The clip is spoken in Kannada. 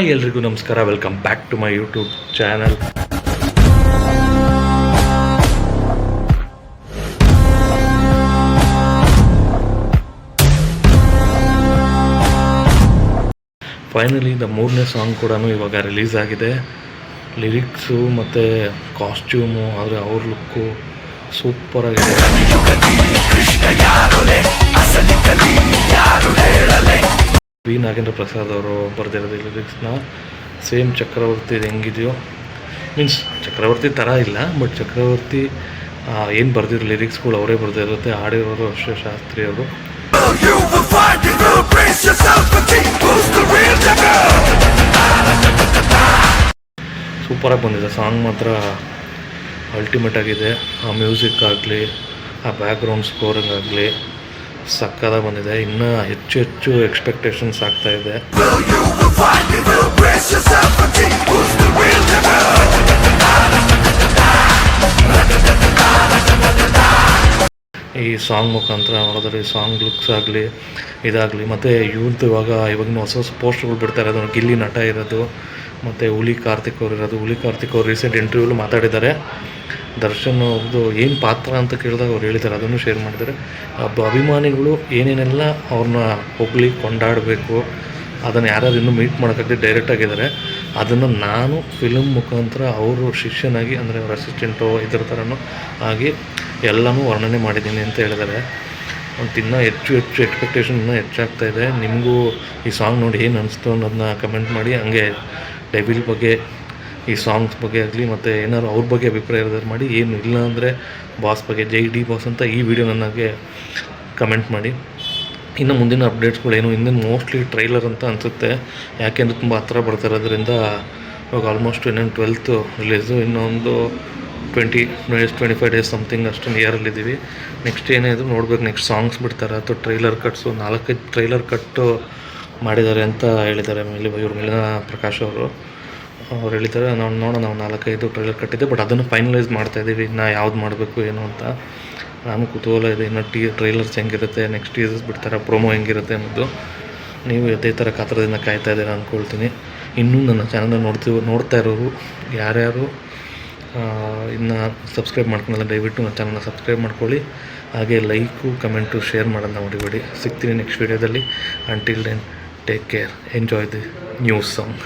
ಹಾಯ್ ಎಲ್ರಿಗೂ ನಮಸ್ಕಾರ, welcome back to my YouTube channel. Finally the 3ನೇ ಸಾಂಗ್ ಕೂಡ ಇವಾಗ ರಿಲೀಸ್ ಆಗಿದೆ. ಲಿರಿಕ್ಸು ಮತ್ತು ಕಾಸ್ಟ್ಯೂಮು ಆದರೆ ಅವ್ರ ಲುಕ್ಕು ಸೂಪರಾಗಿದೆ. ವಿ ನಾಗೇಂದ್ರ ಪ್ರಸಾದ್ ಅವರು ಬರೆದಿರೋದು ಲಿರಿಕ್ಸ್ನ ಸೇಮ್ ಚಕ್ರವರ್ತಿ ಹೆಂಗಿದೆಯೋ, ಮೀನ್ಸ್ ಚಕ್ರವರ್ತಿ ಥರ ಇಲ್ಲ, ಬಟ್ ಚಕ್ರವರ್ತಿ ಏನು ಬರೆದಿರೋ ಲಿರಿಕ್ಸ್ಗಳು ಅವರೇ ಬರೆದಿರುತ್ತೆ. ಹಾಡಿರೋರು ಅಷ್ಟೇ ಶಾಸ್ತ್ರಿ ಅವರು. ಸೂಪರಾಗಿ ಬಂದಿದೆ ಸಾಂಗ್, ಮಾತ್ರ ಅಲ್ಟಿಮೇಟ್ ಆಗಿದೆ. ಆ ಮ್ಯೂಸಿಕ್ ಆಗಲಿ, ಆ ಬ್ಯಾಕ್ಗ್ರೌಂಡ್ ಸ್ಕೋರಿಂಗ್ ಆಗಲಿ ಸಕ್ಕದಾಗಿ ಬಂದಿದೆ. ಇನ್ನೂ ಹೆಚ್ಚು ಎಕ್ಸ್ಪೆಕ್ಟೇಷನ್ಸ್ ಆಗ್ತಾ ಇದೆ. ಈ ಸಾಂಗ್ ಮುಖಾಂತರ ನೋಡಿದ್ರೆ ಈ ಸಾಂಗ್ ಲುಕ್ಸ್ ಆಗಲಿ ಇದಾಗಲಿ, ಮತ್ತು ಇವ್ರದ್ದು ಇವಾಗಿನ ಹೊಸ ಪೋಸ್ಟ್ಗಳು ಬಿಡ್ತಾ ಇರೋದು, ಗಿಲ್ಲಿ ನಟ ಇರೋದು ಮತ್ತು ಹುಲಿ ಕಾರ್ತಿಕ್ ಅವ್ರು ಇರೋದು. ಹುಲಿ ಕಾರ್ತಿಕ್ ಅವ್ರು ರೀಸೆಂಟ್ ಇಂಟರ್ವ್ಯೂಲು ಮಾತಾಡಿದ್ದಾರೆ. ದರ್ಶನ್ ಅವ್ರದ್ದು ಏನು ಪಾತ್ರ ಅಂತ ಕೇಳಿದಾಗ ಅವ್ರು ಹೇಳಿದ್ದಾರೆ, ಅದನ್ನು ಶೇರ್ ಮಾಡಿದ್ದಾರೆ. ಅಭಿಮಾನಿಗಳು ಏನೇನೆಲ್ಲ ಅವ್ರನ್ನ ಹೊಗಳಿ ಕೊಂಡಾಡಬೇಕು, ಅದನ್ನು ಯಾರು ಇನ್ನೂ ಮೀಟ್ ಮಾಡೋಕ್ಕಾಗದೆ ಡೈರೆಕ್ಟಾಗಿದ್ದಾರೆ. ಅದನ್ನು ನಾನು ಫಿಲಮ್ ಮುಖಾಂತರ ಅವರು ಶಿಷ್ಯನಾಗಿ, ಅಂದರೆ ಅವ್ರ ಅಸಿಸ್ಟೆಂಟು ಇದರ ಥರನೂ ಆಗಿ ಎಲ್ಲನೂ ವರ್ಣನೆ ಮಾಡಿದ್ದೀನಿ ಅಂತ ಹೇಳಿದ್ದಾರೆ. ಅಂತ ಇನ್ನೂ ಹೆಚ್ಚು ಎಕ್ಸ್ಪೆಕ್ಟೇಷನ್ ಇನ್ನೂ ಹೆಚ್ಚಾಗ್ತಾಯಿದೆ. ನಿಮಗೂ ಈ ಸಾಂಗ್ ನೋಡಿ ಏನು ಅನಿಸ್ತು ಅನ್ನೋದನ್ನ ಕಮೆಂಟ್ ಮಾಡಿ. ಹಂಗೆ ಡೆವಿಲ್ ಬಗ್ಗೆ, ಈ ಸಾಂಗ್ಸ್ ಬಗ್ಗೆ ಆಗಲಿ, ಮತ್ತು ಏನಾದ್ರು ಅವ್ರ ಬಗ್ಗೆ ಅಭಿಪ್ರಾಯ ಇರೋದಾರು ಮಾಡಿ. ಏನು ಇಲ್ಲ ಅಂದರೆ ಬಾಸ್ ಬಗ್ಗೆ, ಜೈ ಡಿ ಬಾಸ್ ಅಂತ ಈ ವಿಡಿಯೋ ನನಗೆ ಕಮೆಂಟ್ ಮಾಡಿ. ಇನ್ನು ಮುಂದಿನ ಅಪ್ಡೇಟ್ಸ್ಗಳೇನು, ಹಿಂದಿನ ಮೋಸ್ಟ್ಲಿ ಟ್ರೈಲರ್ ಅಂತ ಅನಿಸುತ್ತೆ. ಯಾಕೆಂದರೆ ತುಂಬ ಹತ್ರ ಬರ್ತಿರೋದ್ರಿಂದ ಇವಾಗ ಆಲ್ಮೋಸ್ಟ್ ಇನ್ನೊಂದು 12th ರಿಲೀಸು, ಇನ್ನೊಂದು 25 ಡೇಸ್ ಸಮಥಿಂಗ್ ಅಷ್ಟು ನಿಯರಲ್ಲಿದ್ದೀವಿ. ನೆಕ್ಸ್ಟ್ ಏನಾದರೂ ನೋಡ್ಬೇಕು, ನೆಕ್ಸ್ಟ್ ಸಾಂಗ್ಸ್ ಬಿಡ್ತಾರೆ ಅಥವಾ ಟ್ರೈಲರ್ ಕಟ್ಸು. 4-5 ಟ್ರೈಲರ್ ಕಟ್ಟು ಮಾಡಿದ್ದಾರೆ ಅಂತ ಹೇಳಿದ್ದಾರೆ ಇವರು ಮಿಲನ ಪ್ರಕಾಶ್ ಅವರು ಹೇಳಿದ್ದಾರೆ. ನಾವು ನೋಡೋಣ, ನಾವು 4-5 ಟ್ರೈಲರ್ ಕಟ್ಟಿದ್ದೆ, ಬಟ್ ಅದನ್ನು ಫೈನಲೈಸ್ ಮಾಡ್ತಾಯಿದ್ದೀವಿ. ಇನ್ನು ಯಾವ್ದು ಮಾಡಬೇಕು ಏನು ಅಂತ ನಾನು ಕುತೂಹಲ ಇದೆ. ಇನ್ನು ಟ್ರೈಲರ್ಸ್ ಹೆಂಗಿರುತ್ತೆ, ನೆಕ್ಸ್ಟ್ ಟೀಸರ್ಸ್ ಬಿಡ್ತಾರೆ, ಪ್ರೊಮೋ ಹೆಂಗಿರುತ್ತೆ ಅನ್ನೋದು. ನೀವು ಅದೇ ಥರ ಕಾತರದಿಂದ ಕಾಯ್ತಾ ಇದ್ದೀರಾ ಅಂದ್ಕೊಳ್ತೀನಿ. ಇನ್ನೂ ನನ್ನ ಚಾನಲ್ನ ನೋಡ್ತಾ ಇರೋರು ಯಾರ್ಯಾರು ಇನ್ನು ಸಬ್ಸ್ಕ್ರೈಬ್ ಮಾಡ್ಕೊಳ್ಳಲ್ಲ, ದಯವಿಟ್ಟು ನನ್ನ ಚಾನಲ್ನ ಸಬ್ಸ್ಕ್ರೈಬ್ ಮಾಡ್ಕೊಳ್ಳಿ. ಹಾಗೆ ಲೈಕು, ಕಮೆಂಟು, ಶೇರ್ ಮಾಡೋದನ್ನ ಮರಿಬೇಡಿ. ಸಿಗ್ತೀನಿ ನೆಕ್ಸ್ಟ್ ವೀಡಿಯೋದಲ್ಲಿ. Until then, take care, enjoy the new song.